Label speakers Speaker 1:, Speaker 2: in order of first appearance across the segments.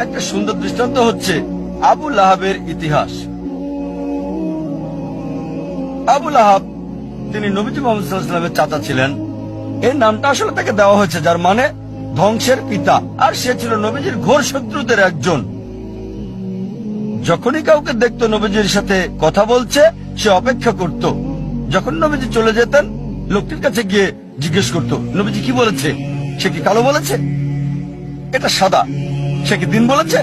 Speaker 1: একটা সুন্দর দৃষ্টান্ত হচ্ছে আবু লাহাবের ইতিহাস। আবু লাহাব তিনি নবীজি মুহাম্মদ সাল্লাল্লাহু আলাইহি ওয়াসাল্লামের চাচা ছিলেন। এই নামটা আসলে তাকে দেওয়া হয়েছে যার মানে ধ্বংসের পিতা, আর সে ছিল নবীজির ঘোর শত্রুদের একজন। যখনই কাউকে দেখতো নবীজির সাথে কথা বলছে সে অপেক্ষা করত। যখন নবীজি চলে যেতেন লোকটির কাছে গিয়ে জিজ্ঞেস করত, নবীজি কি বলেছে? সে কি কালো বলেছে? এটা সাদা। সে কি দিন বলেছে?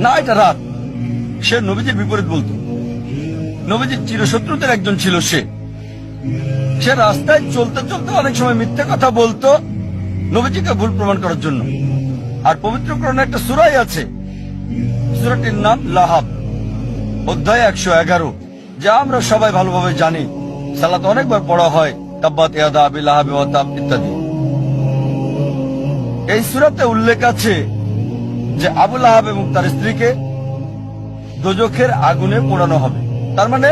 Speaker 1: না, এটা রাত। সে নবীজির বিপরীত বলতো। নবীজির চিরশত্রুদের একজন ছিল সে। সে রাস্তায় চলতে চলতে অনেক সময় মিথ্যে কথা বলতো নবীজিকে ভুল প্রমাণ করার জন্য। আর পবিত্র কোরআনে একটা সূরাই আছে, সূরাটির নাম লাহাব, অধ্যায় 111, যা আমরা সবাই ভালোভাবে জানি। সালাত অনেকবার পড়া হয়, তাব্বাত ইয়াদা আবি লাহাব ওয়া তাব ইত্যাদি। এই সূরাতে উল্লেখ আছে যে আবু লাহাব এবং তার স্ত্রীকে দোজখের আগুনে পোড়ানো হবে। তার মানে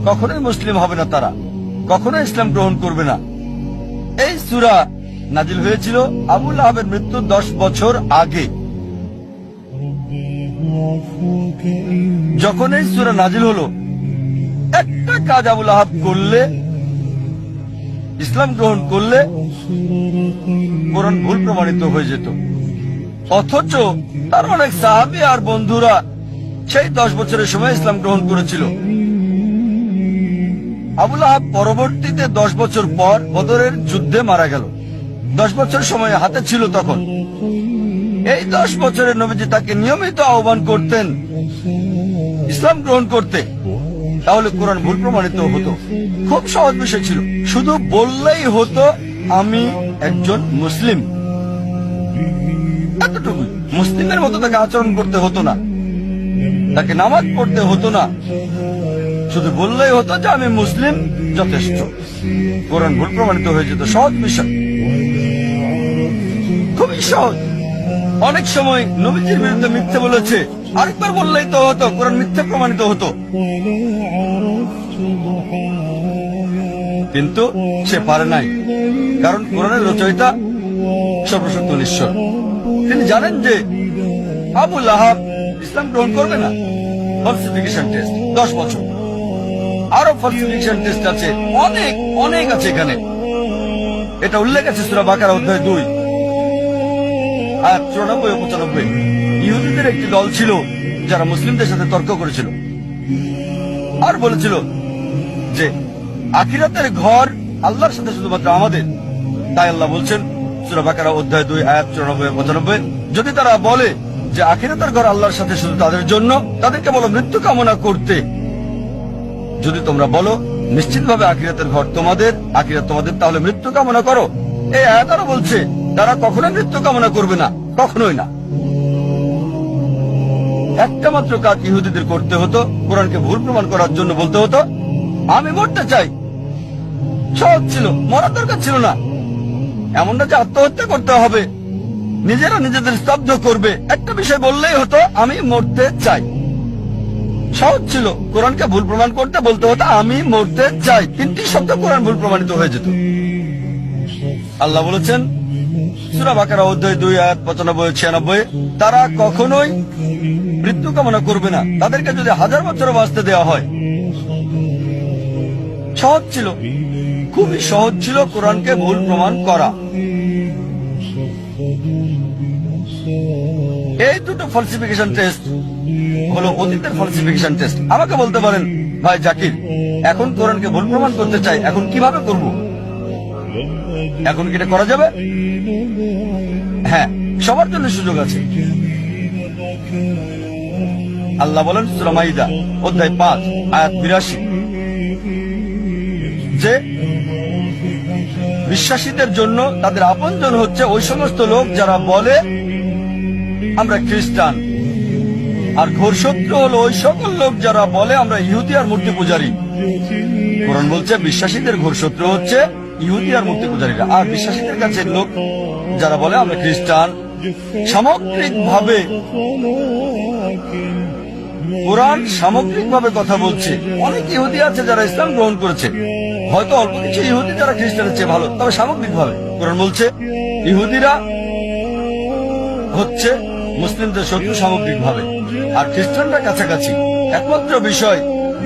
Speaker 1: কখনোই মুসলিম হবে না, তারা কখনোই ইসলাম গ্রহণ করবে না। এই সূরা নাজিল হয়েছিল আবু লাহাবের মৃত্যুর 10 বছর আগে। যখন এই সূরা নাজিল হলো, একটা কাজ আবু লাহাব করলে, ইসলাম গ্রহণ করলে কোরআন ভুল প্রমাণিত হয়ে যেত। অথচ তার অনেক সাহাবী আর বন্ধুরা সেই 10 বছরের সময় ইসলাম গ্রহণ করেছিল। আবু লাহাব পরবর্তীতে 10 বছর পর বদরের যুদ্ধে মারা গেল। 10 বছর সময় হাতে ছিল তখন। এই 10 বছরের নবীজি তাকে নিয়মিত আহ্বান করতেন ইসলাম গ্রহণ করতে, তাহলে কোরআন ভুল প্রমাণিত হতো। খুব সহজ বিষয় ছিল, শুধু বললেই হতো আমি একজন মুসলিম, এতটুকুই। মুসলিমের মতো তাকে আচরণ করতে হতো না, তাকে নামাজ পড়তে হতো না, শুধু বললেই হতো যে আমি মুসলিম, যথেষ্ট। কোরআন ভুল প্রমাণিত হয়ে যেত। সহজ বিষয়, খুবই সহজ। অনেক সময় নবীজির বিরুদ্ধে মিথ্যে বলেছে, আরেকবার বললেই তো হতো, কোরআন মিথ্যে প্রমাণিত হতো। কিন্তু সে পারে নাই, কারণ কোরআনের রচয়িতা সর্বশক্তিমান ঈশ্বর। তিনি জানেন যে আবু লাহাব ইসলাম গ্রহণ করবে না। ফলসিফিকেশন টেস্ট 10 বছর, আরো ফলসিফিকেশন টেস্ট আছে, অনেক অনেক আছে এখানে। এটা উল্লেখ আছে সূরা বাকারা অধ্যায় 2 আয়াত 94 ও 95। ইহুদিদের একটি দল ছিল যারা মুসলিমদের সাথে তর্ক করেছিল আর বলেছিল যে আখিরাতের ঘর আল্লাহর সাথে শুধুমাত্র আমাদের। তাই আল্লাহ বলছেন সূরা বাকারা অধ্যায় 2 আয়াত 94 ও 95, যদি তারা বলে যে আখিরাতের ঘর আল্লাহর সাথে শুধু তাদের জন্য, তাদেরকে বলো মৃত্যু কামনা করতে। যদি তোমরা বলো নিশ্চিতভাবে আখিরাতের ঘর তোমাদের, আখিরাত তোমাদের, তাহলে মৃত্যু কামনা করো। এই আয়াত আরো বলছে তারা কখনোই মৃত্যু কামনা করবে না, কখনোই না। একটা মাত্র কাজ ইহুদিদের করতে হতো, কোরআনকে ভুল প্রমাণ করার জন্য বলতে হতো আমি মরতে চাই। সহজ ছিল, মরার দরকার ছিল না। এমন না যে আত্মহত্যা করতে হবে, নিজেরা নিজেদের স্তব্ধ করবে। একটা বিষয় বললেই হতো আমি মরতে চাই। সহজ ছিল। কোরআনকে ভুল প্রমাণ করতে বলতে হতো আমি মরতে চাই। 3টি শব্দ কোরআন ভুল প্রমাণিত হয়ে যেত। আল্লাহ বলেছেন সূরা বাকারা অধ্যায় 2 আয়াত 95 ও 96, তারা কখনোই মৃত্যু কামনা করবে না, তাদেরকে যদি 1000 বছরও বাঁচতে দেওয়া হয়। সহজ ছিল, খুবই সহজ ছিল কোরআনকে ভুল প্রমাণ করা। এই দুটো ফলসিফিকেশন টেস্ট হলো অতীতের ফলসিফিকেশন টেস্ট। আমাকে বলতে পারেন ভাই জাকির, এখন কোরআনকে ভুল প্রমাণ করতে চাই, এখন কিভাবে করব? এখন কি এটা করা যাবে? হ্যাঁ, সবার জন্য সুযোগ আছে। আল্লাহ বলেন সূরা মাইদা অধ্যায় 5 আয়াত 82 যে বিশ্বাসীদের জন্য তাদের আপনজন হচ্ছে ওই সমস্ত লোক যারা বলে আমরা খ্রিস্টান, আর ঘোর শত্রু হলো ওই সকল লোক যারা বলে আমরা ইহুদি আর মূর্তি পূজারী। কোরআন বলছে বিশ্বাসীদের ঘোর শত্রু হচ্ছে ইহুদি আর মূর্তি পূজারীরা, আর বিশ্বাসীদের কাছে লোক যারা বলে আমরা খ্রিস্টান। সামগ্রিকভাবে কোরআন সামগ্রিকভাবে কথা বলছে। অনেক ইহুদি আছে যারা ইসলাম গ্রহণ করেছে, হয়তো অল্প কিছু ইহুদি যারা খ্রিস্টানের চেয়ে ভালো, তবে সামগ্রিকভাবে কোরআন বলছে ইহুদিরা হচ্ছে মুসলিমদের শত্রু সামগ্রিকভাবে, আর খ্রিস্টানরা কাছাকাছি। একমাত্র বিষয়,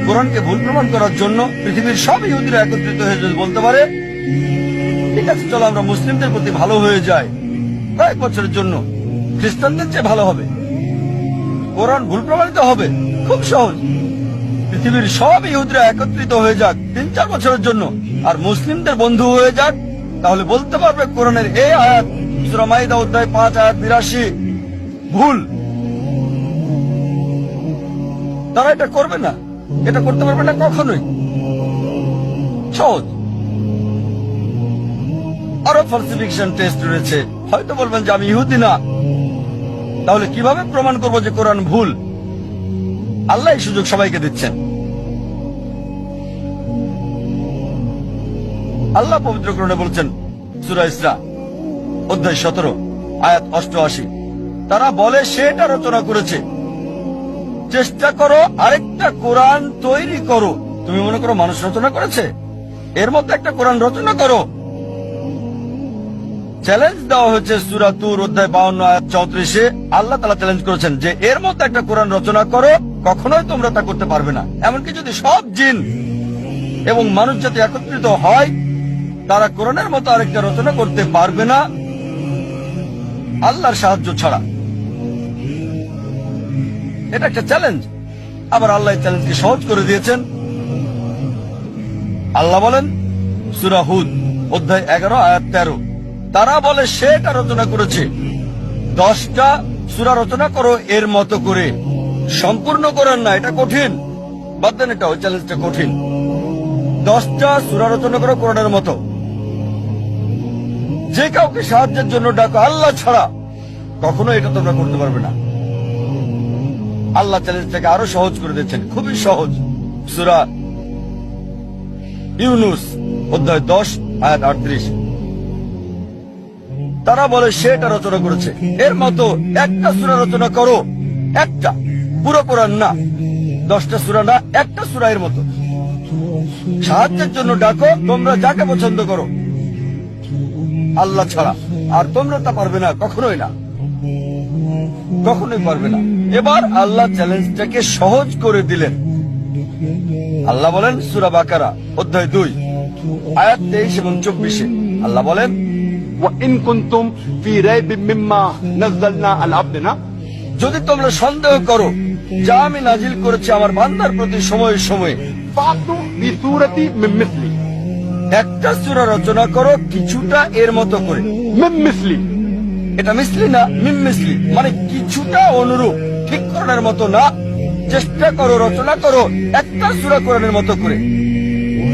Speaker 1: কোরআনকে ভুল প্রমাণ করার জন্য পৃথিবীর সব ইহুদিরা একত্রিত হয়ে যদি বলতে পারে, ঠিক আছে চলো আমরা মুসলিমদের প্রতি ভালো হয়ে যাই কয়েক বছরের জন্য, খ্রিস্টানদের চেয়ে ভালো হবে, কোরআন ভুল প্রমাণিত হবে, খুব সহজ। পৃথিবীর সব ইহুদিরা একত্রিত হয়ে যাক 3-4 বছরের জন্য, আর মুসলিমদের বন্ধু হয়ে যাক, তাহলে বলতে পারবে কোরআনের এই আয়াত সূরা মাইদা অধ্যায় 5 আয়াত 82 ভুল। তারা এটা করবে না, এটা করতে পারবে না কখনোই। সহজ। আরো ফালসিফিকেশন টেস্ট রয়েছে। হয়তো বলবেন যে আমি ইহুদি না, তাহলে কিভাবে প্রমাণ করব যে কোরআন ভুল? আল্লাহ এই সুযোগ সবাইকে দিচ্ছেন। আল্লাহ পবিত্র কোরআনে বলছেন সূরা ইসরা অধ্যায় 17 আয়াত 88, তারা বলে সে এটা রচনা করেছে। চেষ্টা করো আরেকটা কোরআন তৈরি করো। তুমি মনে করো মানুষ রচনা করেছে? এর মধ্যে একটা কোরআন রচনা করো। চ্যালেঞ্জ দেওয়া হয়েছে সূরা তুর অধ্যায় 52 আয়াত 34-এ। আল্লাহ তাআলা চ্যালেঞ্জ করেছেন যে এর মধ্যে একটা কোরআন রচনা করো। কখনোই তোমরা তা করতে পারবে না। এমনকি যদি সব জিন এবং মানুষ জাতি একত্রিত হয়, তারা কোরআনের মতো আরেকটা রচনা করতে পারবে না আল্লাহর সাহায্য ছাড়া। এটা একটা চ্যালেঞ্জ। আবার আল্লাহ এই চ্যালেঞ্জকে সহজ করে দিয়েছেন। আল্লাহ বলেন সূরা হুদ অধ্যায় 11 আয়াত 13, তারা বলে সে এটা রচনা করেছে। 10টা সূরা রচনা করো এর মতো করে। সম্পূর্ণ কোরআন না, এটা কঠিন, বাদ দেন, এটা ওই চ্যালেঞ্জটা কঠিন। 10টা সূরা রচনা করো কোরআনের মতো। যে কাউকে সাহায্যের জন্য ডাকো আল্লাহ ছাড়া, কখনো এটা তোমরা করতে পারবে না। আল্লাহ চ্যালেঞ্জটাকে আরো সহজ করে দিচ্ছেন, খুবই সহজ। সূরা ইউনুস অধ্যায় 10 আয়াত 38, তারা বলে সে এটা রচনা করেছে। এর মতো একটা সূরা রচনা করো, একটা, পুরো কোরআন না, 10টা সূরা না, একটা সূরা এর মতো। সাহায্যের জন্য ডাকো তোমরা যাকে পছন্দ করো আল্লাহ ছাড়া, আর তোমরা তা পারবে না, কখনোই না, কখনোই পারবে না। এবার আল্লাহ চ্যালেঞ্জটাকে সহজ করে দিলেন। আল্লাহ বলেন সূরা বাকারা অধ্যায় 2 আয়াত 23 এবং 24-এ, আল্লাহ বলেন
Speaker 2: وإن كنتم في ريب مما نزلنا على عبدنا,
Speaker 1: যদি তোমরা সন্দেহ করো যা আমি নাজিল করেছি আমার বান্দার প্রতি সময়ে সময়ে,
Speaker 2: فأتوا بسورة من مثله,
Speaker 1: একটা সূরা রচনা করো কিছুটা এর মতো করে।
Speaker 2: من مثله,
Speaker 1: এটা মিসলি না, মিম মিসলি, মানে কিছুটা অনুরূপ, ঠিক কোরআনের মতো না। চেষ্টা করো, রচনা করো একটা সূরা কোরআনের মতো করে।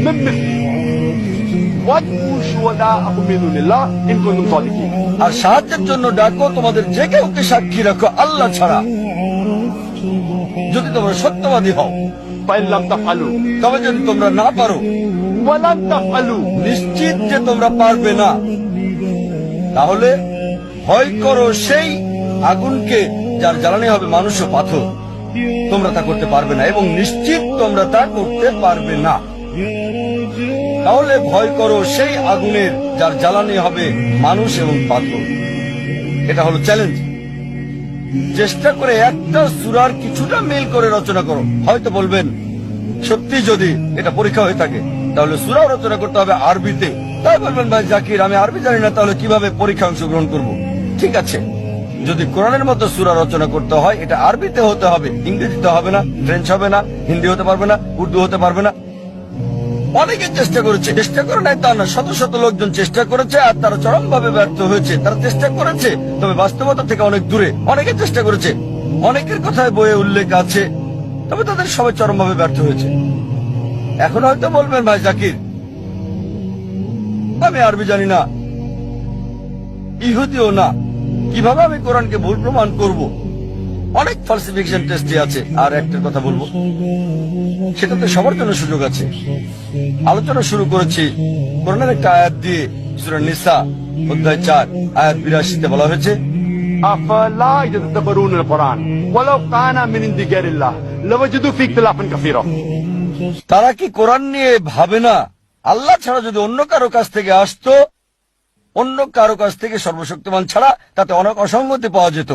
Speaker 2: من مثله, وادعوا شهداءكم من دون الله إن كنتم صادقين,
Speaker 1: আর সাহায্যের জন্য ডাকো তোমাদের যে কেউকে সাক্ষী রাখো আল্লাহ ছাড়া, যদি তোমরা সত্যবাদী হও।
Speaker 2: فإن لم تفعلوا
Speaker 1: তবে যদি তোমরা না পারো,
Speaker 2: ولن تفعلوا,
Speaker 1: নিশ্চিত যে তোমরা পারবে না, তাহলে ভয় করো সেই আগুনকে যার জ্বালানি হবে মানুষ ও পাথর। তোমরা তা করতে পারবে না, এবং নিশ্চিত তোমরা তা করতে পারবে না। তাহলে ভয় করো সেই আগুনের যার জ্বালানি হবে মানুষ এবং পাথর। এটা হলো চ্যালেঞ্জ। চেষ্টা করে একটা সূরার কিছুটা মিল করে রচনা করো। হয়তো বলবেন সত্যি যদি এটা পরীক্ষা হয়ে থাকে তাহলে সূরাও রচনা করতে হবে আরবিতে। তাই বলবেন ভাই জাকির আমি আরবি জানি না, তাহলে কিভাবে পরীক্ষা অংশগ্রহণ করব? ঠিক আছে, যদি কোরআনের মতো সূরা রচনা করতে হয় এটা আরবিতে হতে হবে, ইংরেজিতে হবে না, ফ্রেঞ্চ হবে না, হিন্দি হতে পারবে না, উর্দু হতে পারবে না। অনেকে চেষ্টা করেছে, চেষ্টা করে নাই তা না, শত শত লোকজন চেষ্টা করেছে আর তারা চরমভাবে ব্যর্থ হয়েছে। তারা চেষ্টা করেছে তবে বাস্তবতা থেকে অনেক দূরে। অনেকে চেষ্টা করেছে, অনেকের কথায় বইয়ে উল্লেখ আছে, তবে তাদের সবাই চরমভাবে ব্যর্থ হয়েছে। এখন হয়তো বলবেন ভাই জাকির আমি আরবি জানি না, ইহুদিও না, কিভাবে আমি কোরআনকে ভুল প্রমাণ করব? অনেক ফালসিফিকেশন টেস্টে আছে। আর একটা কথা বলবো, সেটাতে সবার জন্য সুযোগ আছে। আলোচনা শুরু করেছি কোরআনের একটা আয়াত দিয়ে। সূরা নিসা অধ্যায় 4 আয়াত 82-তে বলা হয়েছে
Speaker 2: أفلا يتدبرون القرآن ولو كان من عند غير الله لوجدوا فيه اختلافا كثيرا,
Speaker 1: তারা কি কোরআন নিয়ে ভাবে না আল্লাহ ছাড়া যদি অন্য কারো কাছ থেকে আসতো, অন্য কারো কাছ থেকে সর্বশক্তিমান ছাড়া তাতে অনেক অসঙ্গতি পাওয়া যেত।